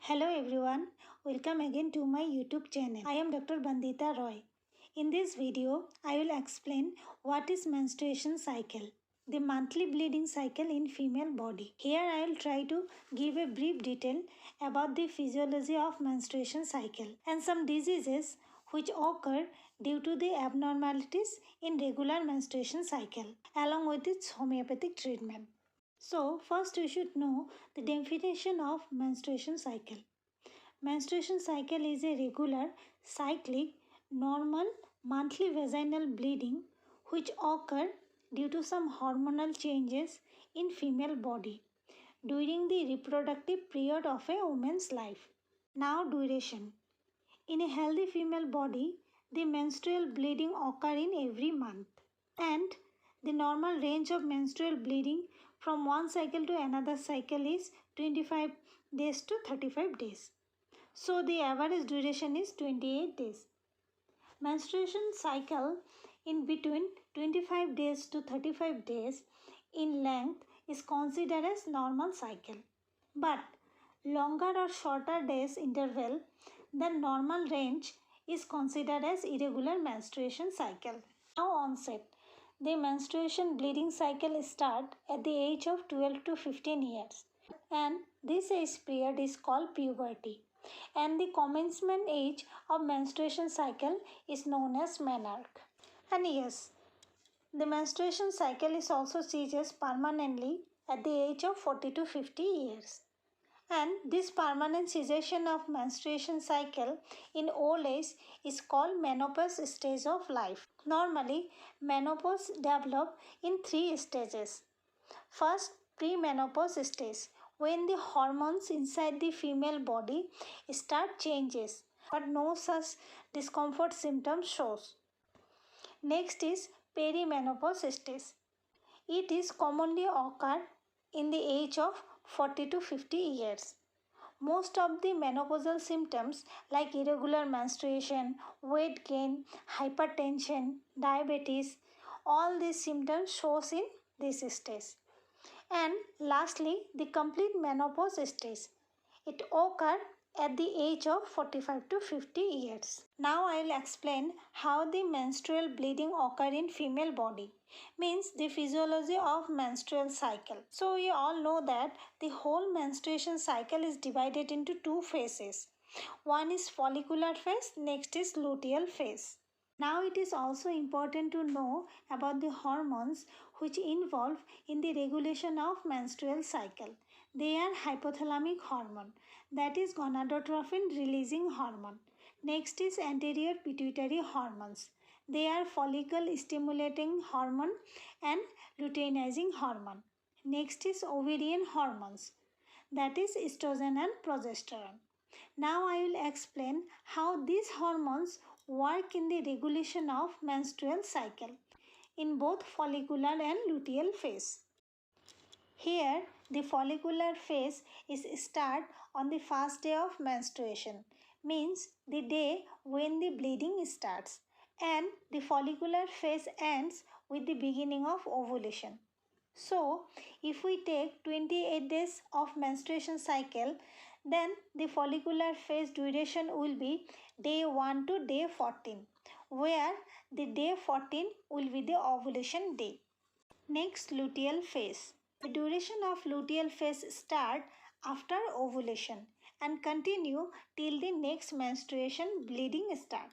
Hello everyone, welcome again to my YouTube channel. I am Dr. Bandita Roy. In this video, I will explain what is menstruation cycle, the monthly bleeding cycle in female body. Here I will try to give a brief detail about the physiology of menstruation cycle and some diseases which occur due to the abnormalities in regular menstruation cycle along with its homeopathic treatment. So, first we should know the definition of menstruation cycle. Menstruation cycle is a regular, cyclic, normal monthly vaginal bleeding which occur due to some hormonal changes in female body during the reproductive period of a woman's life. Now duration. In a healthy female body, the menstrual bleeding occur in every month and the normal range of menstrual bleeding from one cycle to another cycle is 25 days to 35 days. So the average duration is 28 days. Menstruation cycle in between 25 days to 35 days in length is considered as normal cycle. But longer or shorter days interval than normal range is considered as irregular menstruation cycle. Now onset. The menstruation bleeding cycle starts at the age of 12 to 15 years and this age period is called puberty and the commencement age of menstruation cycle is known as menarche. And yes, the menstruation cycle is also ceases permanently at the age of 40 to 50 years. And this permanent cessation of menstruation cycle in old age is called menopause stage of life. Normally, menopause develops in 3 stages. First, premenopause stage, when the hormones inside the female body start changes, but no such discomfort symptoms shows. Next is perimenopause stage. It is commonly occur in the age of 40 to 50 years. Most of the menopausal symptoms like irregular menstruation, weight gain, hypertension, diabetes, all these symptoms shows in this stage. And lastly, the complete menopause stage. It occurs at the age of 45 to 50 years. Now I will explain how the menstrual bleeding occur in female body. Means the physiology of menstrual cycle. So we all know that the whole menstruation cycle is divided into 2 phases. One is follicular phase, next is luteal phase. Now it is also important to know about the hormones which involve in the regulation of menstrual cycle. They are hypothalamic hormone, that is gonadotropin releasing hormone. Next is anterior pituitary hormones. They are follicle stimulating hormone and luteinizing hormone. Next is ovarian hormones, that is estrogen and progesterone. Now I will explain how these hormones work in the regulation of menstrual cycle in both follicular and luteal phase. Here the follicular phase is start on the first day of menstruation, means the day when the bleeding starts, and the follicular phase ends with the beginning of ovulation. So, if we take 28 days of menstruation cycle, then the follicular phase duration will be day 1 to day 14, where the day 14 will be the ovulation day. Next, luteal phase. The duration of luteal phase start after ovulation and continue till the next menstruation bleeding start.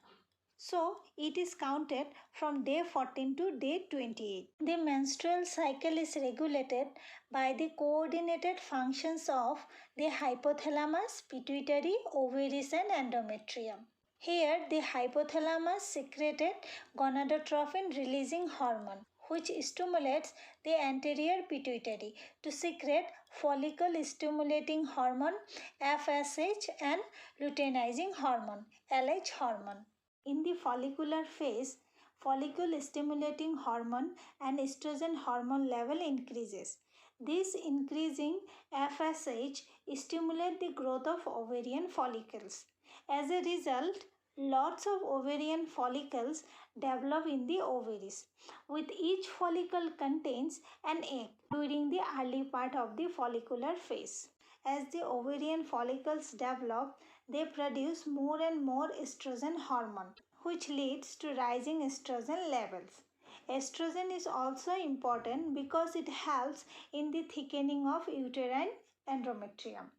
So, it is counted from day 14 to day 28. The menstrual cycle is regulated by the coordinated functions of the hypothalamus, pituitary, ovaries and endometrium. Here, the hypothalamus secreted gonadotropin releasing hormone, which stimulates the anterior pituitary to secrete follicle stimulating hormone FSH and luteinizing hormone LH hormone. In the follicular phase, follicle stimulating hormone and estrogen hormone level increases. This increasing FSH stimulates the growth of ovarian follicles. As a result, lots of ovarian follicles develop in the ovaries. With each follicle contains an egg during the early part of the follicular phase. as the ovarian follicles develop, they produce more and more estrogen hormone, which leads to rising estrogen levels. Estrogen is also important because it helps in the thickening of uterine endometrium.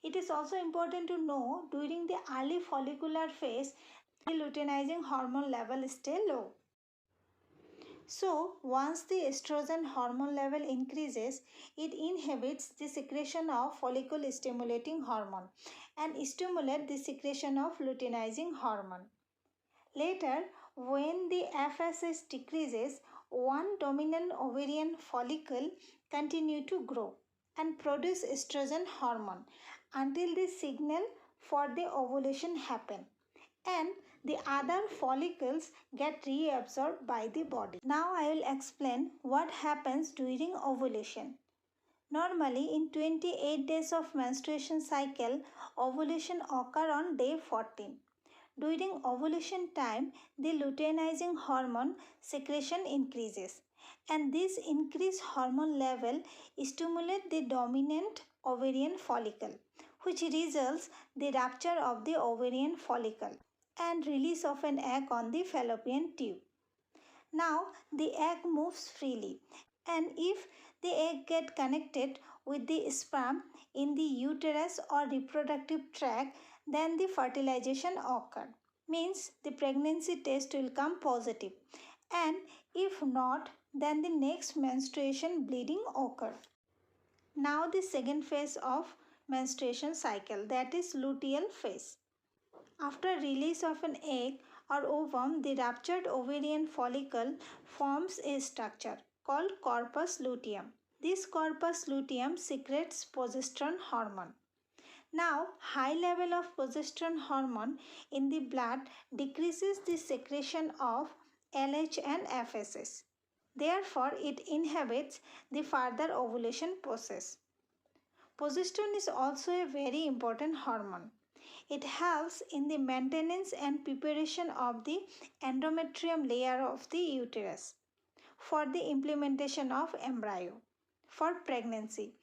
It is also important to know during the early follicular phase, the luteinizing hormone level stay low. So, once the estrogen hormone level increases, it inhibits the secretion of follicle stimulating hormone and stimulates the secretion of luteinizing hormone. Later, when the FSH decreases, one dominant ovarian follicle continue to grow and produce estrogen hormone until the signal for the ovulation happen, and the other follicles get reabsorbed by the body. Now I will explain what happens during ovulation. Normally, in 28 days of menstruation cycle, ovulation occur on day 14. During ovulation time, the luteinizing hormone secretion increases, and this increased hormone level stimulates the dominant ovarian follicle, which results the rupture of the ovarian follicle and release of an egg on the fallopian tube. Now the egg moves freely, and if the egg get connected with the sperm in the uterus or reproductive tract, then the fertilization occur. Means the pregnancy test will come positive, and if not, then the next menstruation bleeding occur. Now the second phase of menstruation cycle, that is luteal phase. After release of an egg or ovum, the ruptured ovarian follicle forms a structure called corpus luteum. This corpus luteum secretes progesterone hormone. Now, high level of progesterone hormone in the blood decreases the secretion of LH and FSH. Therefore, it inhibits the further ovulation process. Progesterone is also a very important hormone. It helps in the maintenance and preparation of the endometrium layer of the uterus for the implementation of embryo, for pregnancy,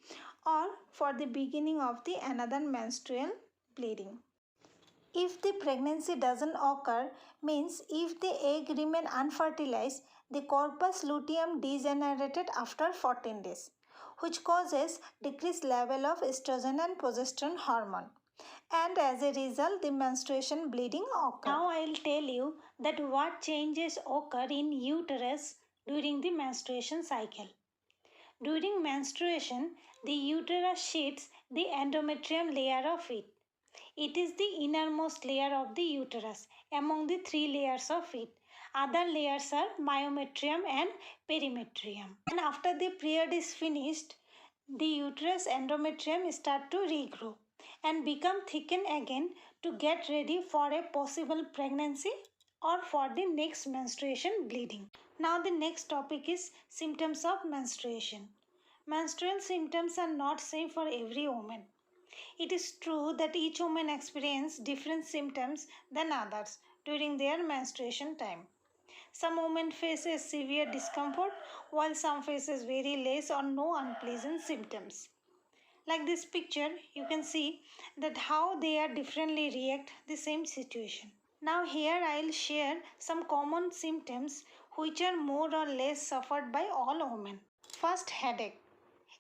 or for the beginning of the another menstrual bleeding. If the pregnancy doesn't occur, means if the egg remain unfertilized, the corpus luteum degenerated after 14 days, which causes decreased level of estrogen and progesterone hormone, and as a result the menstruation bleeding occurs. Now I will tell you that what changes occur in uterus during the menstruation cycle. During menstruation, the uterus sheets the endometrium layer of it. It is the innermost layer of the uterus among the three layers of it. Other layers are myometrium and perimetrium. And after the period is finished, the uterus endometrium start to regrow and become thickened again to get ready for a possible pregnancy or for the next menstruation bleeding. Now the next topic is symptoms of menstruation. Menstrual symptoms are not same for every woman. It is true that each woman experiences different symptoms than others during their menstruation time. Some women face a severe discomfort while some faces very less or no unpleasant symptoms. Like this picture, you can see that how they are differently react the same situation. Now here I will share some common symptoms which are more or less suffered by all women. First, headache.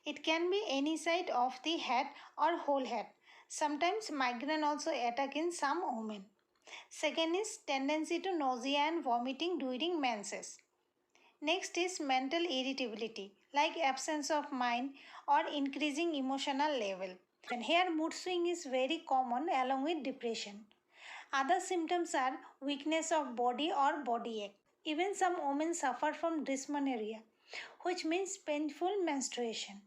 It can be any side of the head or whole head. Sometimes migraine also attack in some women. Second is tendency to nausea and vomiting during menses. Next is mental irritability, like absence of mind or increasing emotional level. And here mood swing is very common along with depression. Other symptoms are weakness of body or body ache. Even some women suffer from dysmenorrhea, which means painful menstruation,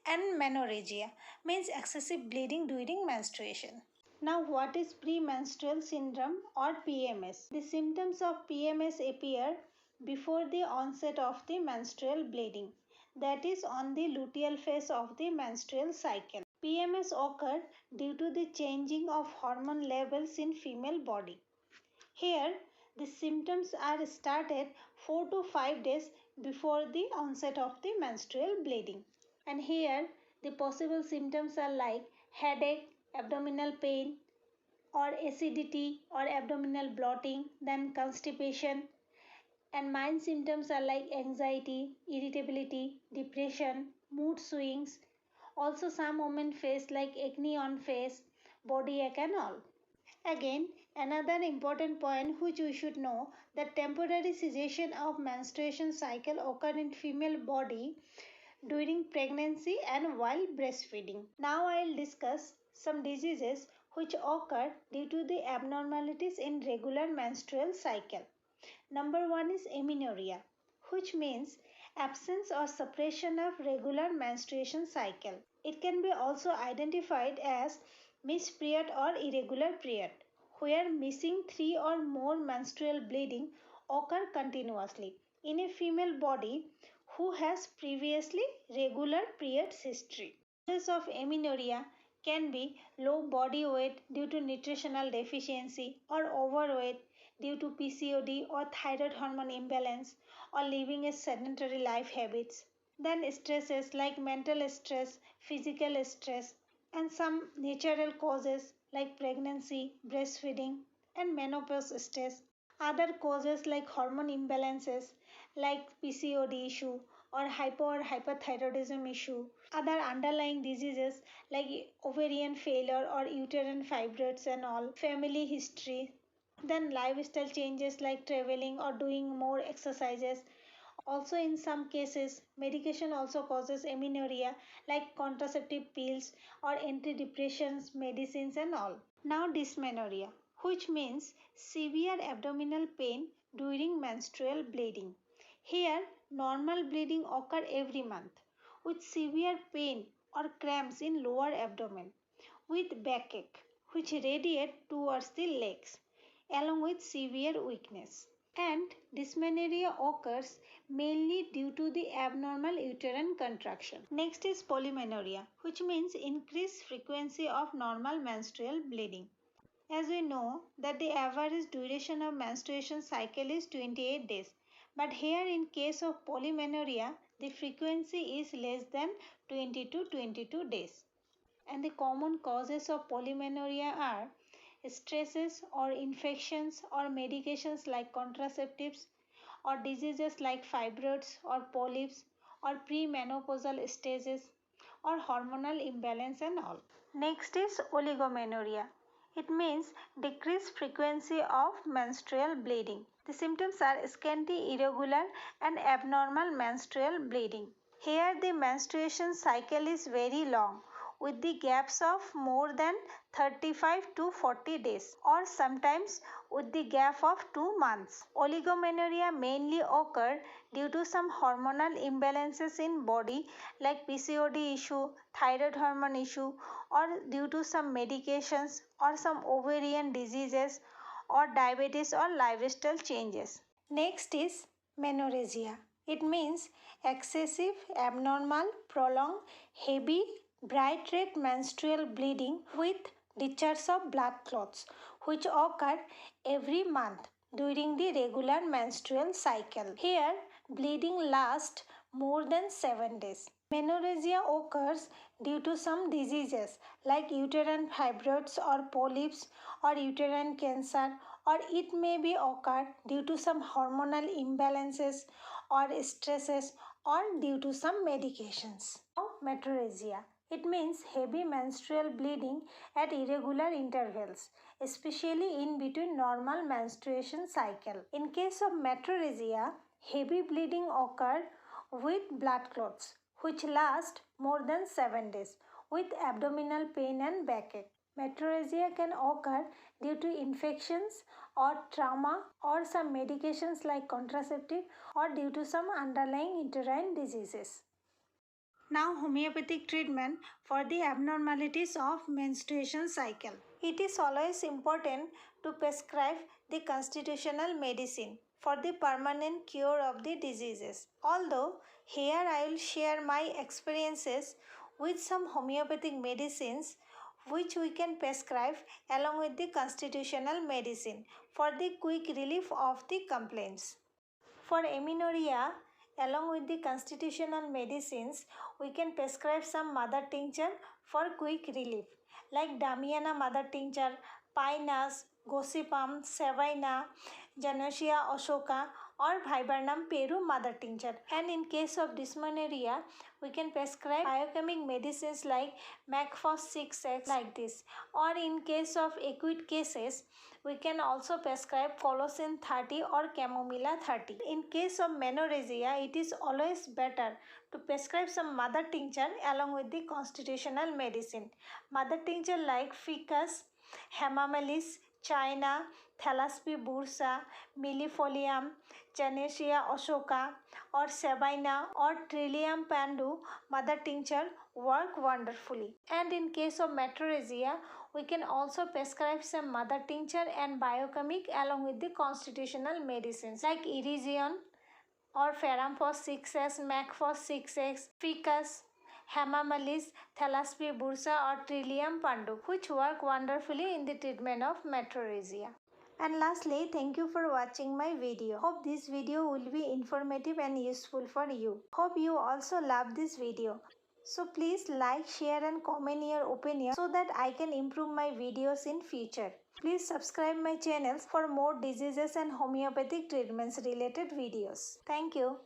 and menorrhagia means excessive bleeding during menstruation. Now what is premenstrual syndrome or PMS? The symptoms of PMS appear before the onset of the menstrual bleeding, that is on the luteal phase of the menstrual cycle. PMS occur due to the changing of hormone levels in female body. Here the symptoms are started 4 to 5 days before the onset of the menstrual bleeding. And here the possible symptoms are like headache, abdominal pain, or acidity or abdominal bloating, then constipation. And mind symptoms are like anxiety, irritability, depression, mood swings. Also, some women face like acne on face, body ache, and all. Again, another important point which we should know, that temporary cessation of menstruation cycle occur in female body during pregnancy and while breastfeeding. Now I will discuss some diseases which occur due to the abnormalities in regular menstrual cycle. Number 1 is amenorrhea, which means absence or suppression of regular menstruation cycle. It can be also identified as missed period or irregular period, where missing 3 or more menstrual bleeding occur continuously in a female body who has previously regular periods history. Causes of amenorrhea can be low body weight due to nutritional deficiency, or overweight due to PCOD or thyroid hormone imbalance, or living a sedentary life habits. Then stresses like mental stress, physical stress, and some natural causes like pregnancy, breastfeeding, and menopause stress. Other causes like hormone imbalances like PCOD issue or hypo or hyperthyroidism issue. Other underlying diseases like ovarian failure or uterine fibroids and all. Family history. Then lifestyle changes like traveling or doing more exercises. Also, in some cases, medication also causes amenorrhea like contraceptive pills or antidepressants, medicines, and all. Now, dysmenorrhea, which means severe abdominal pain during menstrual bleeding. Here, normal bleeding occur every month with severe pain or cramps in lower abdomen, with backache, which radiate towards the legs, along with severe weakness. And dysmenorrhea occurs mainly due to the abnormal uterine contraction. Next is polymenorrhea, which means increased frequency of normal menstrual bleeding. As we know that the average duration of menstruation cycle is 28 days, but here in case of polymenorrhea, the frequency is less than 20 to 22 days. And the common causes of polymenorrhea are stresses or infections or medications like contraceptives, or diseases like fibroids or polyps, or premenopausal stages, or hormonal imbalance and all. Next is oligomenorrhea. It means decreased frequency of menstrual bleeding. The symptoms are scanty, irregular, and abnormal menstrual bleeding. Here the menstruation cycle is very long, with the gaps of more than 35 to 40 days, or sometimes with the gap of 2 months. Oligomenorrhea mainly occur due to some hormonal imbalances in body like PCOD issue, thyroid hormone issue, or due to some medications or some ovarian diseases or diabetes or lifestyle changes. Next is menorrhagia. It means excessive, abnormal, prolonged, heavy, bright red menstrual bleeding with discharge of blood clots, which occur every month during the regular menstrual cycle. Here, bleeding lasts more than 7 days. Menorrhagia occurs due to some diseases like uterine fibroids or polyps or uterine cancer, or it may be occur due to some hormonal imbalances or stresses, or due to some medications. Now, metrorrhagia. It means heavy menstrual bleeding at irregular intervals, especially in between normal menstruation cycle. In case of metrorrhagia, heavy bleeding occur with blood clots, which last more than 7 days, with abdominal pain and backache. Metrorrhagia can occur due to infections or trauma or some medications like contraceptive, or due to some underlying uterine diseases. Now, homeopathic treatment for the abnormalities of menstruation cycle. It is always important to prescribe the constitutional medicine for the permanent cure of the diseases. Although here I will share my experiences with some homeopathic medicines which we can prescribe along with the constitutional medicine for the quick relief of the complaints. For amenorrhea, along with the constitutional medicines, we can prescribe some mother tincture for quick relief. like Damiana mother tincture, Pinus, Gossipum, Savina, Genoscia oshoka, or Viburnum peru mother tincture. And in case of dysmenorrhea, we can prescribe biochemic medicines like Macphos 6X like this. Or in case of acute cases, we can also prescribe Colocin 30 or Chamomilla 30. In case of Menorrhagia, it is always better to prescribe some mother tincture along with the constitutional medicine. Mother tincture like Ficus, Hemamelis, China, Thalaspi bursa, Millifolium, Genescia oshoka, or Sabina or Trillium pandu mother tincture work wonderfully. And in case of Metrorrhagia, we can also prescribe some mother tincture and biochemic along with the constitutional medicines like Irizion or Ferramphos 6S, Macphos 6X, Ficus, Hemamelis, Thalaspi bursa or Trillium pandu, which work wonderfully in the treatment of Metrorrhagia. And lastly, thank you for watching my video. Hope this video will be informative and useful for you. Hope you also love this video. So please like, share and comment your opinion so that I can improve my videos in future. Please subscribe my channel for more diseases and homeopathic treatments related videos. Thank you.